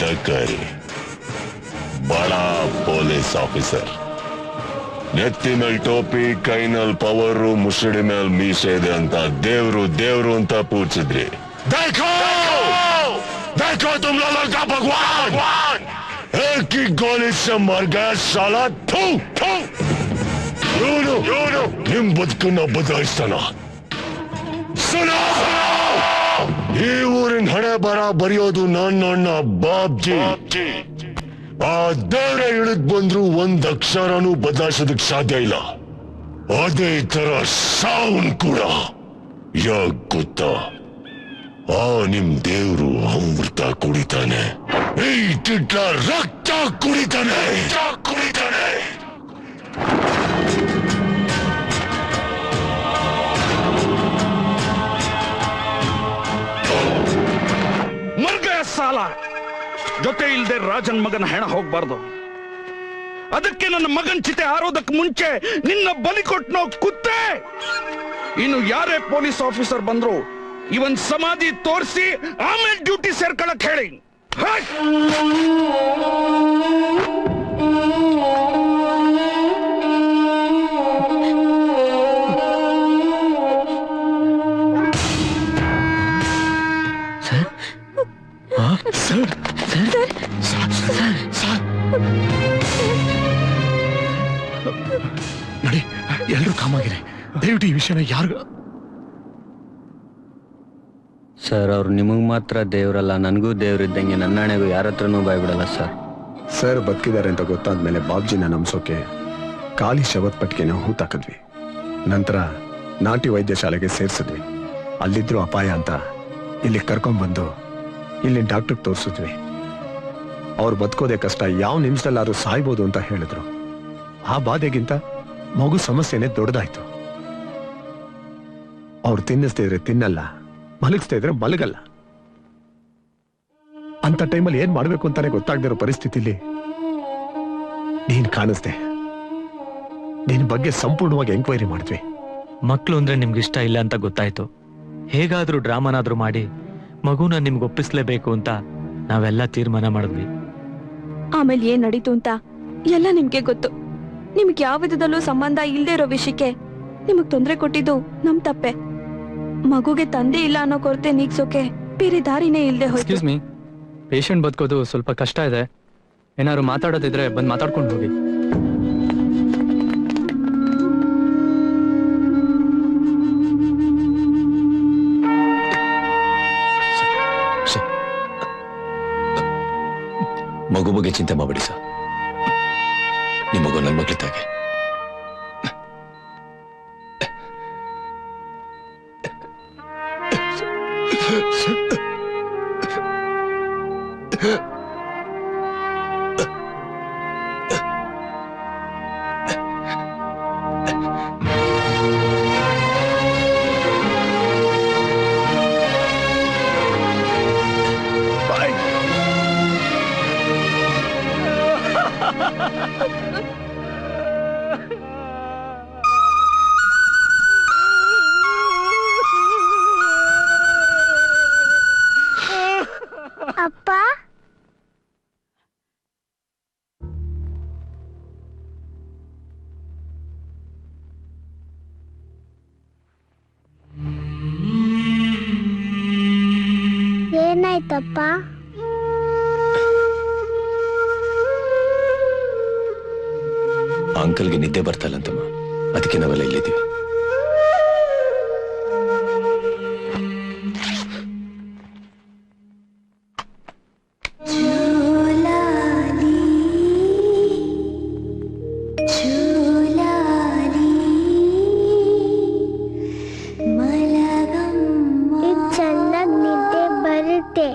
ಗದಕರಿ ಬಡ police officer. ನೆತ್ತಿ ಮೇಲ್ ಟೋಪಿ, ಕೈನಲ್ಲಿ ಪವರು, ಮುಸುಡಿ ಮೇಲ್ ಮೀಸೆ ಇದೆ ಅಂತ ದೇವ್ರು ದೇವ್ರು ಅಂತ ಪೂಜಿಸಿದ್ರಿ. देखो देखो तुम लोगों का भगवान एक ही गोली से मर गया साला. थू थू ನಿಮ್ ಬದುಕನ್ನ ಬದಲಾಯಿಸ್ತಾನ. ಸುನೋ, ಈ ಊರಿನ ಹಣೆ ಬರ ಬರೆಯೋದು ನನ್ನ ಬಾಬ್ಜಿ. ಆ ದೇವ್ರೆ ಇಳಿದ್ ಬಂದ್ರು ಒಂದ್ ಅಕ್ಷರನೂ ಬದಲಾಯಿಸೋದಕ್ ಸಾಧ್ಯ ಇಲ್ಲ. ಅದೇ ತರ ಸಾವನ್ ಕೂಡ. ಯಾಕ್ ಗೊತ್ತಾ? ಆ ನಿಮ್ ದೇವ್ರು ಅಮೃತ ಕುಡಿತಾನೆ, ಈ ಟಿಟ್ಲ ರಕ್ತ ಕುಡಿತಾನೆ. ಮರ್ಗಯ ಸಾಲ ಜೊತೆ ಇಲ್ದೆ ರಾಜನ್ ಮಗನ ಹೆಣ ಹೋಗ್ಬಾರ್ದು. ಅದಕ್ಕೆ ನನ್ನ ಮಗನ್ ಚಿತೆ ಹಾರೋದಕ್ಕೆ ಮುಂಚೆ ನಿನ್ನ ಬಲಿ ಕೊಟ್ನೋ ಕುತ್ತೆ. ಇನ್ನು ಯಾರೇ ಪೊಲೀಸ್ ಆಫೀಸರ್ ಬಂದ್ರು ಇವನ್ ಸಮಾಧಿ ತೋರಿಸಿ ಆಮೇಲೆ ಡ್ಯೂಟಿ ಸೇರ್ಕೊಳಕ್ ಹೇಳಿ. ನೋಡಿ, ಎಲ್ರೂ ಕಾಮಾಗಿರಿ. ದಯವಿಟ್ಟು ಈ ವಿಷಯನ ಯಾರು ಸರ್, ಅವ್ರು ನಿಮಗ್ ಮಾತ್ರ ದೇವ್ರಲ್ಲ, ನನಗೂ ದೇವ್ರಿದ್ದಂಗೆ. ನನ್ನ ಹಣೆಗೂ ಯಾರ ಹತ್ರನೂ ಬಾಯ್ಬಿಡಲ್ಲ ಸರ್. ಸರ್ ಬದುಕಿದ್ದಾರೆ ಅಂತ ಗೊತ್ತಾದ್ಮೇಲೆ ಬಾಬ್ಜಿನ ನಂಬಿಸೋಕೆ ಖಾಲಿ ಶವತ್ ಪಟ್ಟಿಗೆನ ಹೂತಾಕಿದ್ವಿ. ನಂತರ ನಾಟಿ ವೈದ್ಯಶಾಲೆಗೆ ಸೇರಿಸಿದ್ವಿ. ಅಲ್ಲಿದ್ರು ಅಪಾಯ ಅಂತ ಇಲ್ಲಿ ಕರ್ಕೊಂಡ್ಬಂದು ಇಲ್ಲಿ ಡಾಕ್ಟರ್ಗೆ ತೋರಿಸಿದ್ವಿ. ಅವ್ರು ಬದುಕೋದೇ ಕಷ್ಟ, ಯಾವ ನಿಮಿಷದಲ್ಲಾದ್ರೂ ಸಾಯ್ಬೋದು ಅಂತ ಹೇಳಿದ್ರು. ಆ ಬಾಧೆಗಿಂತ ಮಗು ಸಮಸ್ಯೆನೇ ದೊಡ್ಡದಾಯ್ತು. ಅವ್ರು ತಿನ್ನಿಸ್ತಿದ್ರೆ ತಿನ್ನಲ್ಲ, ಮಲಗಿಸ್ತಾ ಇದ್ರೆ ಮಲಗಲ್ಲ. ಅಂತ ಟೈಮಲ್ಲಿ ಏನ್ ಮಾಡ್ಬೇಕು ಅಂತಾನೆ ಗೊತ್ತಾಗದಿರೋ ಪರಿಸ್ಥಿತಿಲಿ ನೀನ್ ಕಾಣಿಸ್ದೆ. ನಿನ್ ಬಗ್ಗೆ ಸಂಪೂರ್ಣವಾಗಿ ಎಂಕ್ವೈರಿ ಮಾಡಿದ್ವಿ. ಮಕ್ಳು ಅಂದ್ರೆ ನಿಮ್ಗೆ ಇಷ್ಟ ಇಲ್ಲ ಅಂತ ಗೊತ್ತಾಯ್ತು. ಹೇಗಾದ್ರೂ ಡ್ರಾಮಾನಾದ್ರೂ ಮಾಡಿ ಮಗುನ ನಿಮ್ಗೆ ಒಪ್ಪಿಸ್ಲೇಬೇಕು ಅಂತ ನಾವೆಲ್ಲ ತೀರ್ಮಾನ ಮಾಡಿದ್ವಿ. ಆಮೇಲೆ ಏನ್ ನಡೀತು ಅಂತ ಎಲ್ಲ ನಿಮ್ಗೆ ಗೊತ್ತು. ನಿಮ್ಗೆ ಯಾವ ವಿಧದಲ್ಲೂ ಸಂಬಂಧ ಇಲ್ದೇ ಇರೋ ವಿಷಯಕ್ಕೆ ನಿಮಗ್ ತೊಂದರೆ ಕೊಟ್ಟಿದ್ದು ನಮ್ ತಪ್ಪೆ. ಮಗುಗೆ ತಂದೆ ಇಲ್ಲ ಅನ್ನೋ ಕೊರತೆ ನೀಗ್ಸೋಕೆ ಬೇರೆ ದಾರಿನೇ ಇಲ್ದೆ ಹೋಯ್ತು. ಎಕ್ಸ್ಕ್ಯೂಸ್ ಮೀ, ಪೇಷಂಟ್ ಬದುಕೋದು ಸ್ವಲ್ಪ ಕಷ್ಟ ಇದೆ. ಏನಾದ್ರು ಮಾತಾಡೋದಿದ್ರೆ ಬಂದು ಮಾತಾಡ್ಕೊಂಡು ಹೋಗಿ. ಮಗು ಬಗ್ಗೆ ಚಿಂತೆ ಮಾಡಬೇಡಿ ಸರ್. ನಿಮ್ಮ ಮಗು ನನ್ನ ಮಗಳಿದ್ದಾಗೆ. ಅಪ್ಪ, ಏನಾಯ್ತಪ್ಪ? ಅಂಕಲ್ಗೆ ನಿದ್ದೆ ಬರ್ತಾ ಇಲ್ಲಂತಮ್ಮ, ಅದಕ್ಕೆ ನಾವೆಲ್ಲ ಇಲ್ಲಿದ್ದೀವಿ. ಚೆನ್ನಾಗಿ ನಿದ್ದೆ ಬರುತ್ತೆ.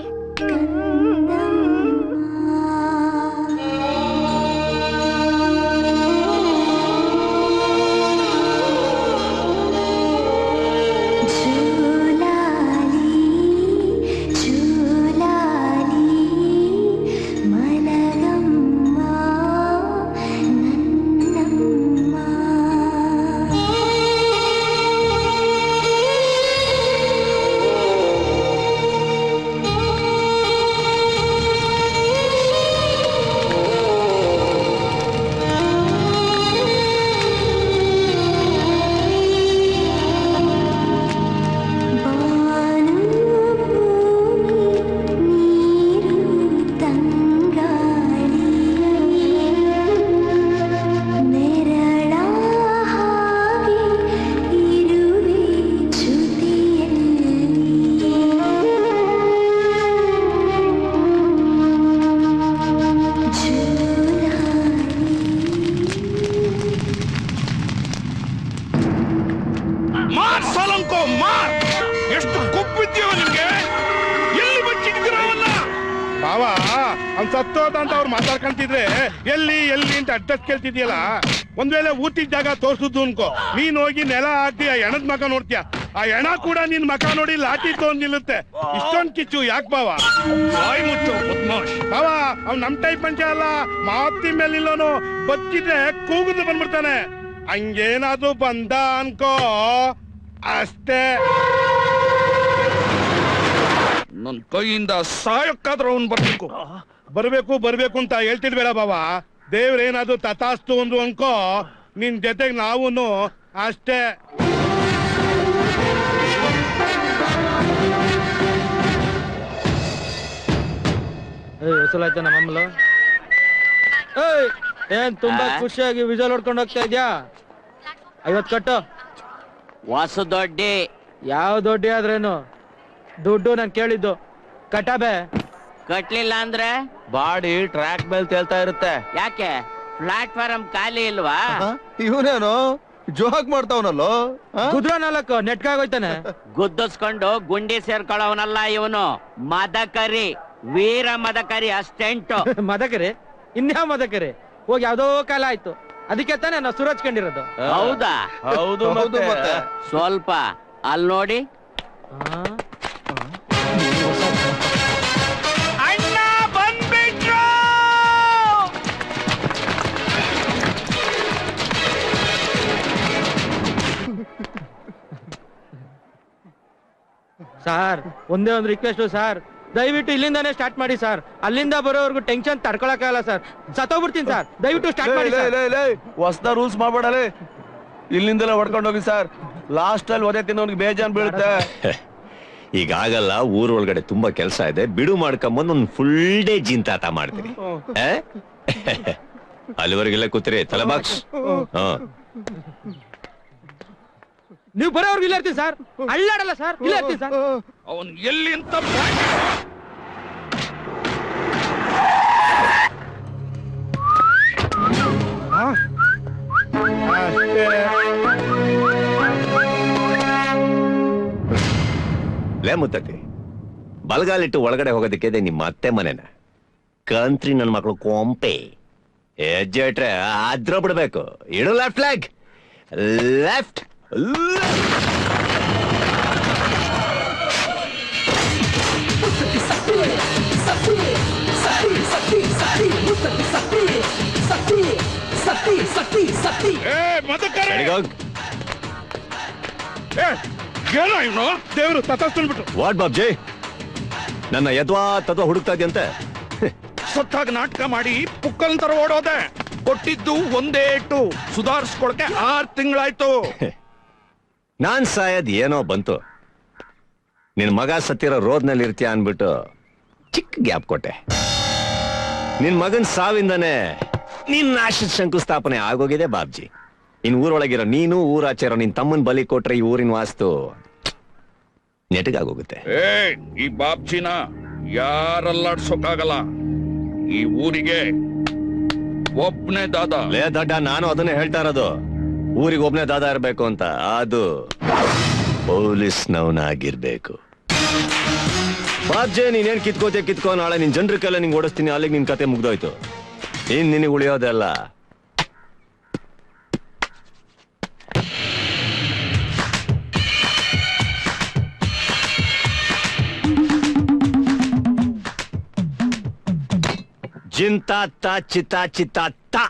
ಸತ್ತೋದ ಅಂತ ಅವ್ರು ಮಾತಾಡ್ಕೊಂತಿದ್ರೆ ಎಲ್ಲಿ ಎಲ್ಲಿ ಅಂತ ಅಡ್ರೆಸ್ ಕೇಳ್ತಿದ್ಯಲ್ಲ. ಒಂದ್ ವೇಳೆ ಊಟಿದ ಜಾಗ ತೋರ್ಸುದು ಅನ್ಕೋ, ನೀನ್ ಹೋಗಿ ನೆಲ ಹಾಕಿ ಆ ಹೆಣದ ಮಗ ನೋಡ್ತೀಯ, ಆ ಹೆಣ ಕೂಡ ನಿನ್ ಮಕ ನೋಡಿ ಲಾಠಿ ತಗೊಂಡ್ ನಿಲ್ಲುತ್ತೆ. ಇಷ್ಟೊಂದ್ ಕಿಚ್ಚು ಯಾಕೆ ಬಾವ? ಬಾಯ್ ಮುಚ್ಚು ಬದ್ಮಾಶ್. ಬಾವ ಅವ್ನ್ ನಮ್ ಟೈಪ್ ಮನುಷ್ಯ ಅಲ್ಲ, ಮಾತಿ ಮೇಲೆ ನಿಲ್ಲೋನು. ಬಚ್ಚಿದ್ರೆ ಕೂಗುದು ಬಂದ್ಬಿಡ್ತಾನೆ. ಹಂಗೇನಾದ್ರು ಬಂದ ಅನ್ಕೋ ಅಷ್ಟೇ. ನನ್ ಕೈಯಿಂದ ಸಾಯಕ್ಕಾದ್ರೂ ಅವ್ನು ಬರ್ಬೇಕು ಅಂತ ಹೇಳ್ತಿರ್ಬೇಡ ಬಾವ. ದೇವ್ರೇನಾದ್ರು ತಥಾಸ್ತು ಒಂದು ಅನ್ಕೋ, ನಿನ್ ಜೊತೆಗೆ ನಾವೂನು ಅಷ್ಟೇ. ವಸೂಲಾಯ್ತ ನಮ್ಮಲ್ಲ. ಏನ್ ತುಂಬಾ ಖುಷಿಯಾಗಿ ವಿಜಲ್ ಹೊಡ್ಕೊಂಡು ಹೋಗ್ತಾ ಇದ್ಯಾ? 50 ಕಟ್ಟು. ಹೊಸ ದೊಡ್ಡಿ. ಯಾವ ದೊಡ್ಡಿ ಆದ್ರೇನು, ದುಡ್ಡು ನಾನು ಕೇಳಿದ್ದು ಕಟಾಬೆ. ಕಟ್ಲಿಲ್ಲ ಅಂದ್ರೆ ಬಾಡಿ ಟ್ರ್ಯಾಕ್ ಮೇಲೆ ತೇಲ್ತಾ ಇರುತ್ತೆ. ಯಾಕೆ ಪ್ಲಾಟ್ಫಾರಂ ಖಾಲಿ ಇಲ್ವಾ? ಇವನೇನು ಜೋಕ್ ಮಾಡ್ತಾವನಲ್ಲೋ. ಕುದುರೆ 4 ನೆಟ್ಕಾಗೋಯ್ತಾನೆ. ಗುದ್ದಿಸ್ಕೊಂಡು ಗುಂಡಿ ಸೇರ್ಕೊಳ್ಳೋವನಲ್ಲ ಇವನು. ಮದಕರಿ, ವೀರ ಮದಕರಿ ಅಸ್ಟೆಂಟ್. ಮದಕರಿ? ಇನ್ಯಾವ ಮದಕರಿ? ಹೋಗಿ ಯಾವ್ದೋ ಕಾಲ ಆಯ್ತು, ಅದಕ್ಕೆ ತಾನೇ ನಾವು ಸುರಚ್ಕೊಂಡಿರೋದು. ಹೌದಾ? ಹೌದು ಮತ್ತೆ. ಸ್ವಲ್ಪ ಅಲ್ಲಿ ನೋಡಿ. ಅಣ್ಣ ಬಂದ್ಬಿಟ್ರು. ಸಾರ್ ಒಂದೇ ಒಂದು ರಿಕ್ವೆಸ್ಟ್ ಸಾರ್, ದಯವಿಟ್ಟು ಇಲ್ಲಿಂದಾನೇ ಸ್ಟಾರ್ಟ್ ಮಾಡಿ ಸರ್. ಅಲ್ಲಿಂದ ಬರೋವರೆಗೂ ಟೆನ್ಷನ್ ತಡ್ಕೊಳಕ್ಕಾಗಲ್ಲ ಸರ್, ಸತ್ತೋಗ್ಬಿಡ್ತೀನಿ ಸರ್. ದಯವಿಟ್ಟು ಸ್ಟಾರ್ಟ್ ಮಾಡಿ. ಹೊಸದ ರೂಲ್ಸ್ ಮಾಡ್ಬೇಡಲೇ, ಇಲ್ಲಿಂದಲೇ ಹೊಡ್ಕೊಂಡು ಹೋಗಿ ಸರ್. ಲಾಸ್ಟ್ ಅಲ್ಲಿ ಒದೆ ತಿನ್ನೋನಿಗೆ ಬೇಜಾನ್ ಬೀಳುತ್ತೆ. ಈಗಾಗಲ್ಲ, ಊರ್ ಒಳಗಡೆ ತುಂಬಾ ಕೆಲಸ ಇದೆ, ಬಿಡು ಮಾಡ್ಕೊಂಬಂದು ಒಂದು ಫುಲ್ ಡೇ ಜಿಂತಾಟ ಮಾಡ್ತೀನಿ. ಅಲ್ಲಿವರೆಗೆಲ್ಲ ಕೂತ್ರಿ, ತಲೆ ಬಾಕ್ಸ್. ನೀವು ಬರೋವರೆಗೂ ಇಲ್ಲ ಇರ್ತೀನಿ ಸರ್, ಅಳ್ಳಾಡಲ್ಲ ಸರ್, ಇಲ್ಲ ಇರ್ತೀನಿ ಸರ್. ಅವನ್ ಎಲ್ಲಿ ಅಂತ ಲೇ ಮುತ್ತತಿ, ಬಲಗಾಲಿಟ್ಟು ಒಳಗಡೆ ಹೋಗೋದಕ್ಕೆ ಇದೆ ನಿಮ್ಮ ಅತ್ತೆ ಮನೆನ. ಕಂತ್ರಿ ನನ್ನ ಮಕ್ಕಳು ಕೊಂಪೆ ಹೆಜ್ಜೆ ಇಟ್ರೆ ಅದ್ರ ಬಿಡ್ಬೇಕು. ಇಡು ಲೆಫ್ಟ್ ಲೆಗ್, ಲೆಫ್ಟ್. ಏನೋ ಇವನು ದೇವ್ರು ತಥಾಸ್ತುಂಡ್ಬಿಟ್ಟು. ವಾಟ್ ಬಾಬ್ಜಿ, ನನ್ನ ಯದ್ವಾ ತದ್ವಾ ಹುಡುಕ್ತಾ ಇದ್ಯಂತೆ? ಸತ್ತಾಗ ನಾಟಕ ಮಾಡಿ ಪುಕ್ಕಲ್ ತರ ಓಡೋದೆ. ಕೊಟ್ಟಿದ್ದು ಒಂದೇ ಏಟು, ಸುಧಾರಿಸ್ಕೊಳಕ್ಕೆ 6 ತಿಂಗಳಾಯ್ತು. ನಾನ್ ಸಾಯದ್ ಏನೋ ಬಂತು, ನಿನ್ ಮಗ ಸತ್ತಿರೋ ರೋದ್ನಲ್ಲಿ ಇರ್ತೀಯ ಅನ್ಬಿಟ್ಟು ಚಿಕ್ಕ ಗ್ಯಾಪ್ ಕೊಟ್ಟೆ. ನಿನ್ ಮಗನ್ ಸಾವಿಂದಾನೆ ನಿನ್ ನಾಶದ ಶಂಕುಸ್ಥಾಪನೆ ಆಗೋಗಿದೆ ಬಾಬ್ಜಿ. ಇನ್ ಊರೊಳಗಿರೋ ನೀನು, ಊರಾಚೆರೋ ನಿನ್ ತಮ್ಮನ್ ಬಲಿ ಕೊಟ್ರೆ ಈ ಊರಿನ ವಾಸ್ತು ನೆಟಗಾಗೋಗುತ್ತೆ. ಈ ಬಾಬ್ಜಿನ ಯಾರಲ್ಲಾಡ್ಸೋಕಾಗಲ್ಲ. ಈ ಊರಿಗೆ ಒಬ್ನೇ ದಾದ. ಲೇ ದಡ್ಡ, ನಾನು ಅದನ್ನೇ ಹೇಳ್ತಾ ಇರೋದು, ಊರಿಗೆ ಒಬ್ನೇ ದಾದ ಇರ್ಬೇಕು ಅಂತ. ಅದು ಪೊಲೀಸ್ನವನಾಗಿರ್ಬೇಕು. ಬಾಬ್ಜೆ, ನೀನೇನ್ ಕಿತ್ಕೋ, ನಾಳೆ ನಿನ್ ಜನರಿಗೆಲ್ಲ ನಿಂಗೆ ಓಡಿಸ್ತೀನಿ. ಅಲ್ಲಿಗೆ ನಿನ್ ಕತೆ ಮುಗ್ದೋಯ್ತು. ಇನ್ ನಿನಗೆ ಉಳಿಯೋದೆಲ್ಲ ಜಿಂತಾ ತಾ ಚಿತಾ ಚಿತಾ ತಾ.